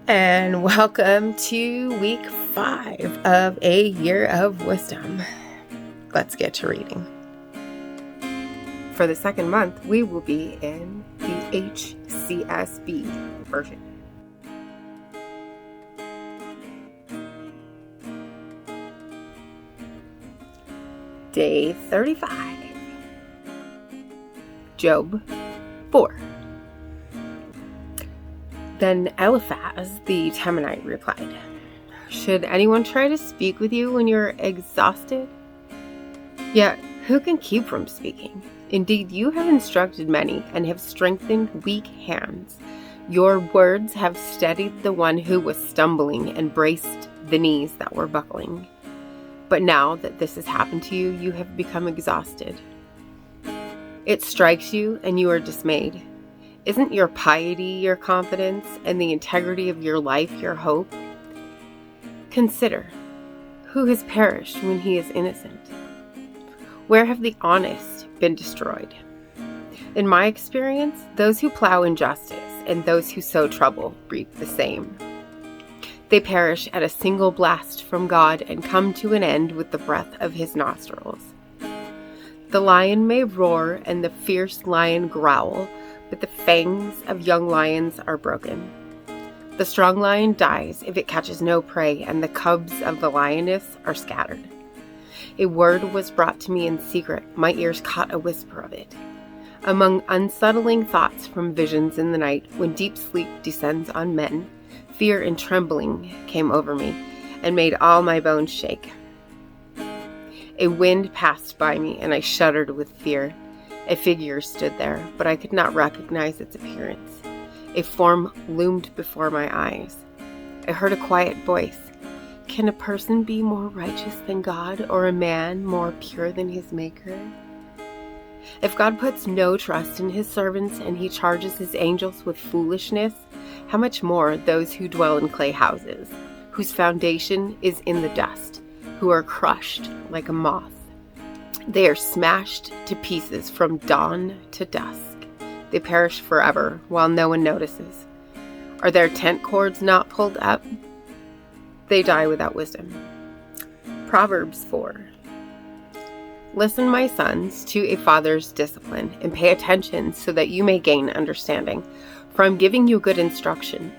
And welcome to week 5 of a year of wisdom. Let's get to reading. For the second month, we will be in the HCSB version. Day 35. Job 4. Then Eliphaz the Temanite replied, "Should anyone try to speak with you when you're exhausted? Yet who can keep from speaking? Indeed, you have instructed many and have strengthened weak hands. Your words have steadied the one who was stumbling and braced the knees that were buckling. But now that this has happened to you, you have become exhausted. It strikes you and you are dismayed. Isn't your piety your confidence and the integrity of your life your hope? Consider, who has perished when he is innocent? Where have the honest been destroyed? In my experience, those who plow injustice and those who sow trouble reap the same. They perish at a single blast from God and come to an end with the breath of his nostrils. The lion may roar and the fierce lion growl, but the fangs of young lions are broken. The strong lion dies if it catches no prey, and the cubs of the lioness are scattered. A word was brought to me in secret. My ears caught a whisper of it. Among unsettling thoughts from visions in the night, when deep sleep descends on men, fear and trembling came over me and made all my bones shake. A wind passed by me, and I shuddered with fear. A figure stood there, but I could not recognize its appearance. A form loomed before my eyes. I heard a quiet voice. Can a person be more righteous than God, or a man more pure than his Maker? If God puts no trust in his servants and he charges his angels with foolishness, how much more those who dwell in clay houses, whose foundation is in the dust, who are crushed like a moth. They are smashed to pieces from dawn to dusk. They perish forever while no one notices. Are their tent cords not pulled up? They die without wisdom. Proverbs 4. Listen, my sons, to a father's discipline, and pay attention so that you may gain understanding. For I'm giving you good instruction.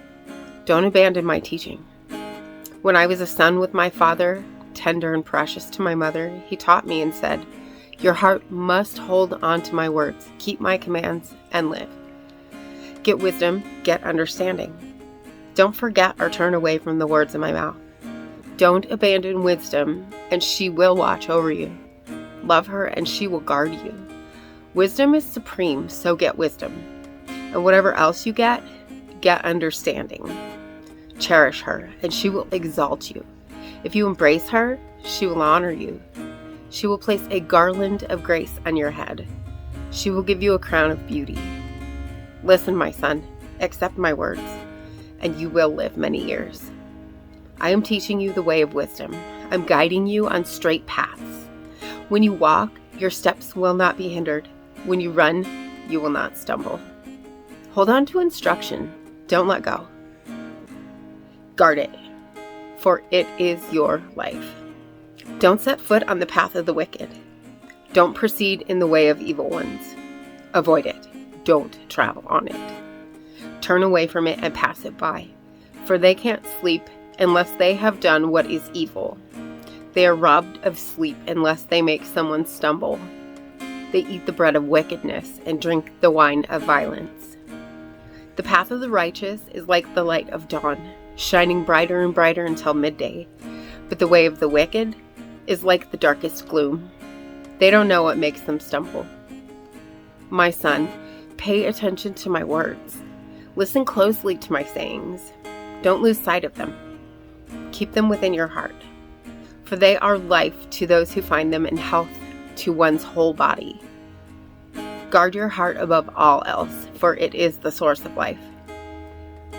Don't abandon my teaching. When I was a son with my father, tender and precious to my mother, he taught me and said, your heart must hold on to my words, keep my commands, and live. Get wisdom, get understanding. Don't forget or turn away from the words of my mouth. Don't abandon wisdom, and she will watch over you. Love her, and she will guard you. Wisdom is supreme, so get wisdom. And whatever else you get understanding. Cherish her, and she will exalt you. If you embrace her, she will honor you. She will place a garland of grace on your head. She will give you a crown of beauty. Listen, my son, accept my words, and you will live many years. I am teaching you the way of wisdom. I'm guiding you on straight paths. When you walk, your steps will not be hindered. When you run, you will not stumble. Hold on to instruction. Don't let go. Guard it, for it is your life. Don't set foot on the path of the wicked. Don't proceed in the way of evil ones. Avoid it. Don't travel on it. Turn away from it and pass it by, for they can't sleep unless they have done what is evil. They are robbed of sleep unless they make someone stumble. They eat the bread of wickedness and drink the wine of violence. The path of the righteous is like the light of dawn, shining brighter and brighter until midday. But the way of the wicked is like the darkest gloom. They don't know what makes them stumble. My son, pay attention to my words. Listen closely to my sayings. Don't lose sight of them. Keep them within your heart, for they are life to those who find them and health to one's whole body. Guard your heart above all else, for it is the source of life.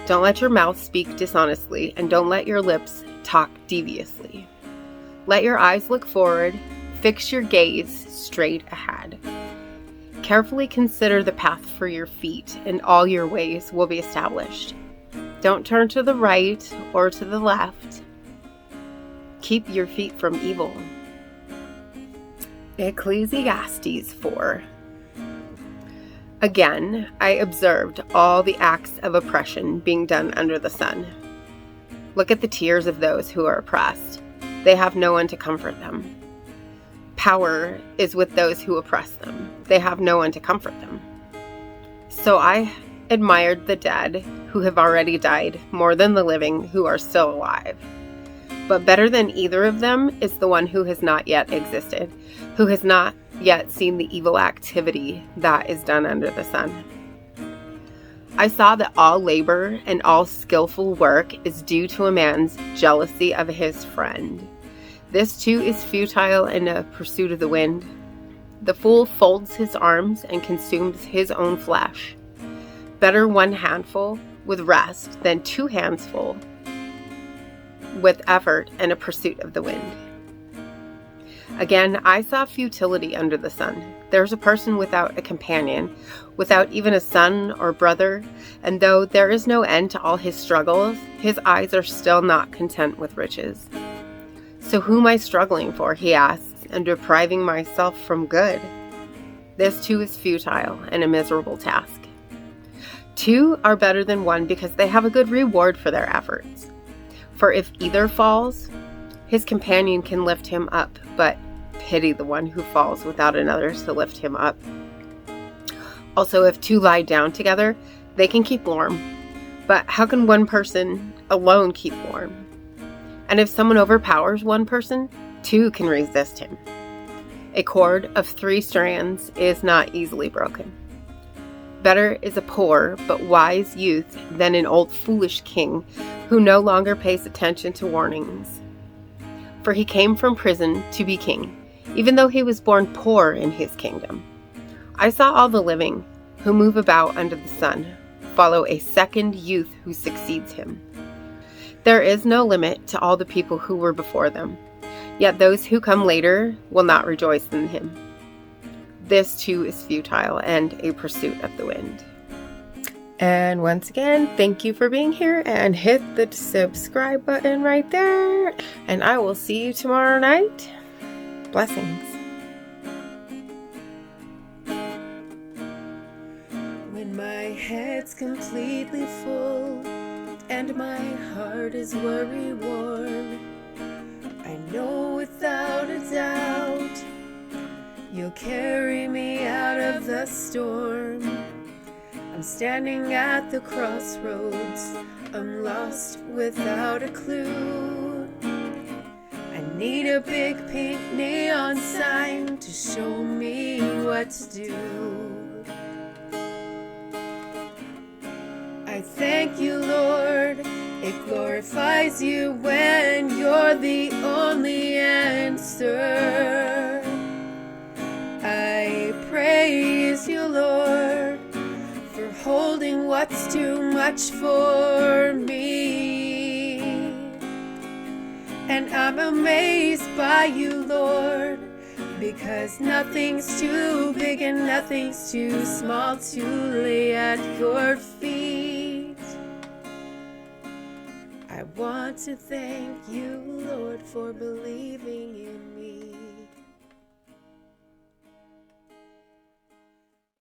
Don't let your mouth speak dishonestly, and don't let your lips talk deviously. Let your eyes look forward, fix your gaze straight ahead. Carefully consider the path for your feet, and all your ways will be established. Don't turn to the right or to the left. Keep your feet from evil. Ecclesiastes 4. Again, I observed all the acts of oppression being done under the sun. Look at the tears of those who are oppressed. They have no one to comfort them. Power is with those who oppress them. They have no one to comfort them. So I admired the dead who have already died more than the living who are still alive. But better than either of them is the one who has not yet existed, who has not yet seen the evil activity that is done under the sun. I saw that all labor and all skillful work is due to a man's jealousy of his friend. This too is futile in a pursuit of the wind. The fool folds his arms and consumes his own flesh. Better one handful with rest than 2 handsful with effort and a pursuit of the wind. Again, I saw futility under the sun. There's a person without a companion, without even a son or brother, and though there is no end to all his struggles, his eyes are still not content with riches. So who am I struggling for, he asks, and depriving myself from good? This too is futile and a miserable task. 2 are better than 1 because they have a good reward for their efforts. For if either falls, his companion can lift him up, but pity the one who falls without another to lift him up. Also, if 2 lie down together, they can keep warm. But how can one person alone keep warm? And if someone overpowers one person, 2 can resist him. A cord of 3 strands is not easily broken. Better is a poor but wise youth than an old foolish king who no longer pays attention to warnings. For he came from prison to be king, even though he was born poor in his kingdom. I saw all the living who move about under the sun follow a second youth who succeeds him. There is no limit to all the people who were before them, yet those who come later will not rejoice in him. This too is futile and a pursuit of the wind. And once again, thank you for being here, and hit the subscribe button right there. And I will see you tomorrow night. Blessings. When my head's completely full and my heart is worry-worn, I know without a doubt you'll carry me out of the storm. I'm standing at the crossroads, I'm lost without a clue. I need a big pink neon sign to show me what to do. I thank you, Lord, it glorifies you when you're the only answer. I praise you, Lord, for holding what's too much for me. And I'm amazed by you, Lord, because nothing's too big and nothing's too small to lay at your feet. I want to thank you, Lord, for believing in me.